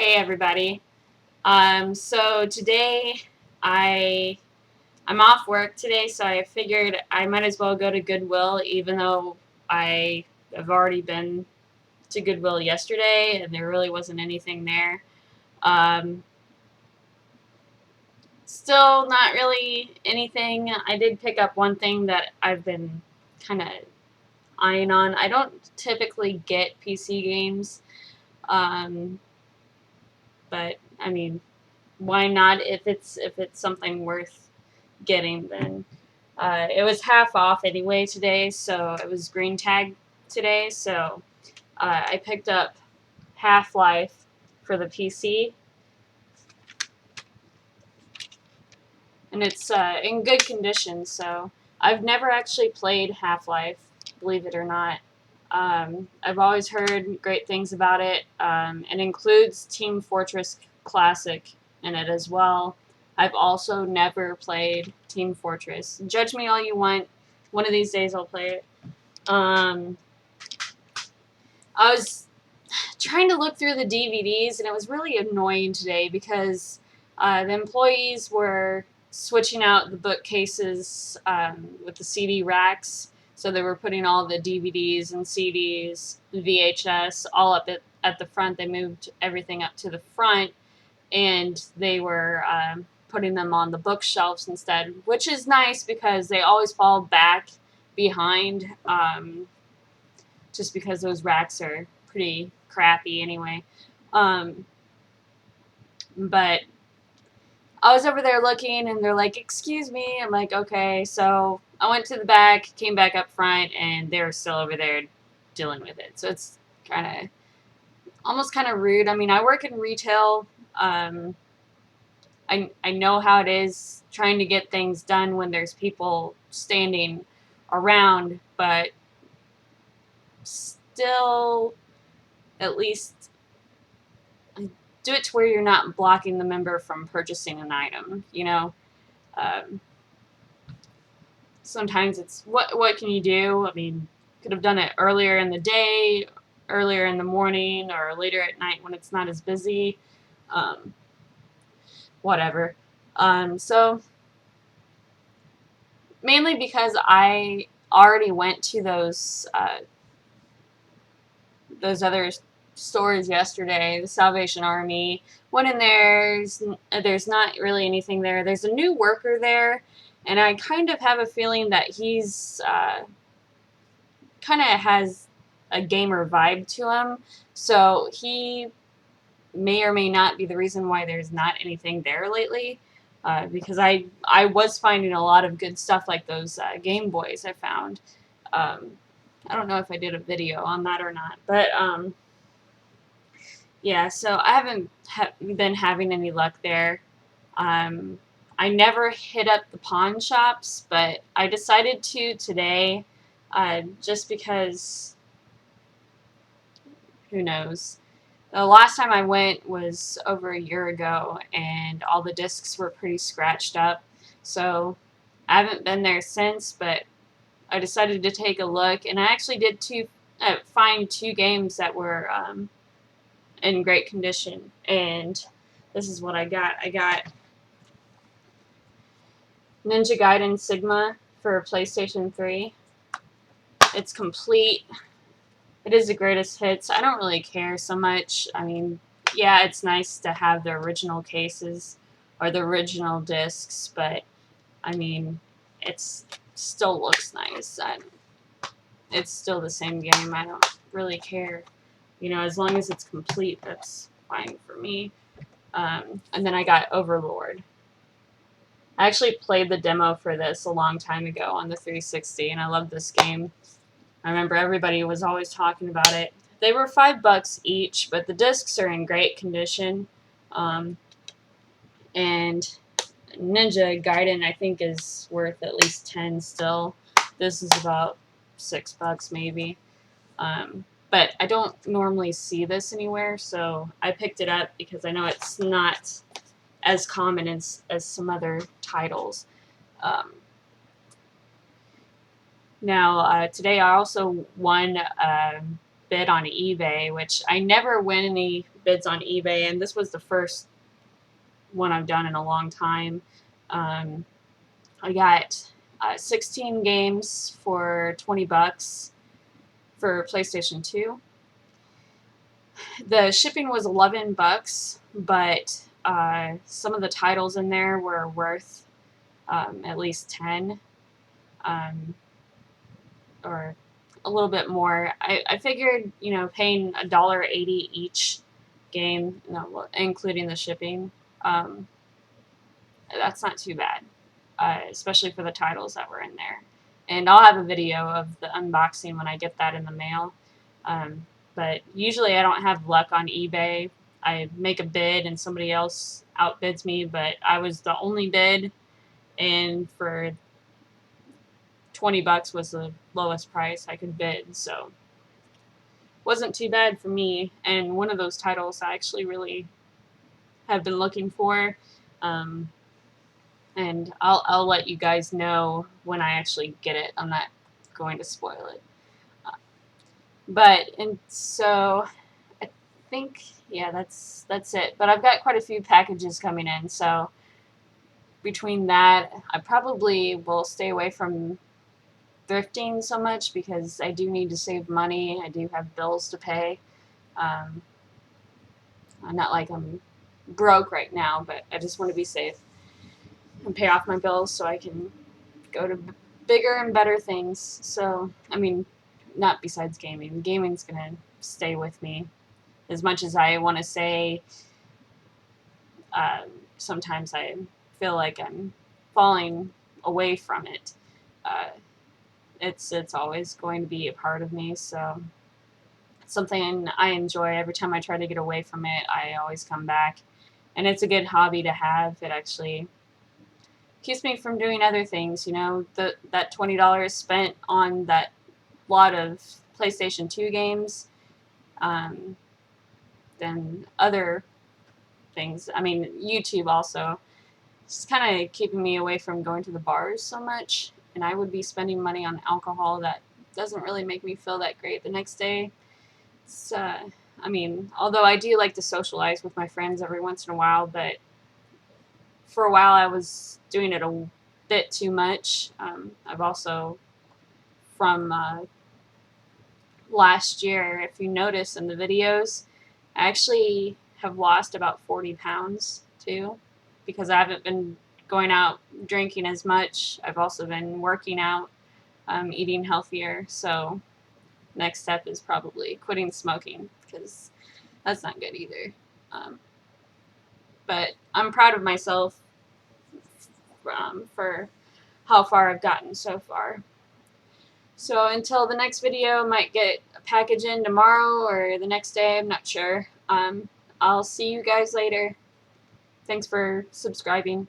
Hey everybody. So today I'm off work today, so I figured I might as well go to Goodwill, even though I have already been to Goodwill yesterday and there really wasn't anything there. Um, Still not really anything. I did pick up one thing that I've been kind of eyeing on. I don't typically get PC games, um, but I mean, why not if it's something worth getting? Then it was half off anyway today, so it was green tag today, so I picked up Half-Life for the PC, and it's in good condition. So I've never actually played Half-Life, believe it or not. I've always heard great things about it. It includes Team Fortress Classic in it as well. I've also never played Team Fortress. Judge me all you want. One of these days I'll play it. Um, I was trying to look through the DVDs, and it was really annoying today because the employees were switching out the bookcases with the CD racks. So they were putting all the DVDs and CDs, VHS, all up at the front. They moved everything up to the front, and they were putting them on the bookshelves instead, which is nice because they always fall back behind, just because those racks are pretty crappy anyway. Um, but I was over there looking, and they're like, "Excuse me." I'm like, "Okay." So I went to the back, came back up front, and they were still over there dealing with it. So it's kind of almost kind of rude. I mean, I work in retail. Um, I know how it is trying to get things done when there's people standing around, but still, at least do it to where you're not blocking the member from purchasing an item. Um, Sometimes it's what can you do? I mean, could have done it earlier in the day, earlier in the morning, or later at night when it's not as busy. Um, Whatever. So mainly because I already went to those other stores yesterday, the Salvation Army. Went in there. There's not really anything there. There's a new worker there, and I kind of have a feeling that he's kind of has a gamer vibe to him. So he may or may not be the reason why there's not anything there lately. Because I was finding a lot of good stuff like those Game Boys I found. Um, I don't know if I did a video on that or not, but yeah. So I haven't been having any luck there. Um, I never hit up the pawn shops, but I decided to today, just because who knows. The last time I went was over a year ago, and all the discs were pretty scratched up. So I haven't been there since, but I decided to take a look, and I actually did find two games that were in great condition. And this is what I got. I got Ninja Gaiden Sigma for PlayStation 3. It's complete. It is the greatest hits. I don't really care so much. I mean, yeah, it's nice to have the original cases or the original discs, but I mean, it's still looks nice. It's still the same game. I don't really care. As long as it's complete, that's fine for me. And then I got Overlord. I actually played the demo for this a long time ago on the 360, and I love this game. I remember everybody was always talking about it. They were $5 each, but the discs are in great condition. And Ninja Gaiden, I think, is worth at least 10 still. This is about $6 maybe. But I don't normally see this anywhere, so I picked it up because I know it's not as common as some other titles. Now, today I also won a bid on eBay, which I never win any bids on eBay, and this was the first one I've done in a long time. I got 16 games for $20 for PlayStation 2. The shipping was $11, but some of the titles in there were worth at least 10, or a little bit more. I figured, paying $1.80 each game, including the shipping, that's not too bad, especially for the titles that were in there. And I'll have a video of the unboxing when I get that in the mail. But usually I don't have luck on eBay. I make a bid and somebody else outbids me, but I was the only bid, and for $20 was the lowest price I could bid, so wasn't too bad for me. And one of those titles I actually really have been looking for, and I'll let you guys know when I actually get it. I'm not going to spoil it. And so I think, yeah, that's it. But I've got quite a few packages coming in, so between that, I probably will stay away from thrifting so much because I do need to save money. I do have bills to pay. I'm not like I'm broke right now, but I just want to be safe and pay off my bills so I can go to bigger and better things. So, I mean, not besides gaming. Gaming's going to stay with me. As much as I want to say, sometimes I feel like I'm falling away from it. It's always going to be a part of me, so it's something I enjoy. Every time I try to get away from it, I always come back. And it's a good hobby to have. It actually keeps me from doing other things, that $20 spent on that lot of PlayStation 2 games, then other things. I mean, YouTube also. It's kind of keeping me away from going to the bars so much, and I would be spending money on alcohol that doesn't really make me feel that great the next day. It's, I mean, although I do like to socialize with my friends every once in a while, but for a while I was doing it a bit too much. I've also, from last year, if you notice in the videos, I actually have lost about 40 pounds too, because I haven't been going out drinking as much. I've also been working out, eating healthier. So next step is probably quitting smoking, because that's not good either. But I'm proud of myself for how far I've gotten so far. So until the next video, might get a package in tomorrow or the next day, I'm not sure. I'll see you guys later. Thanks for subscribing.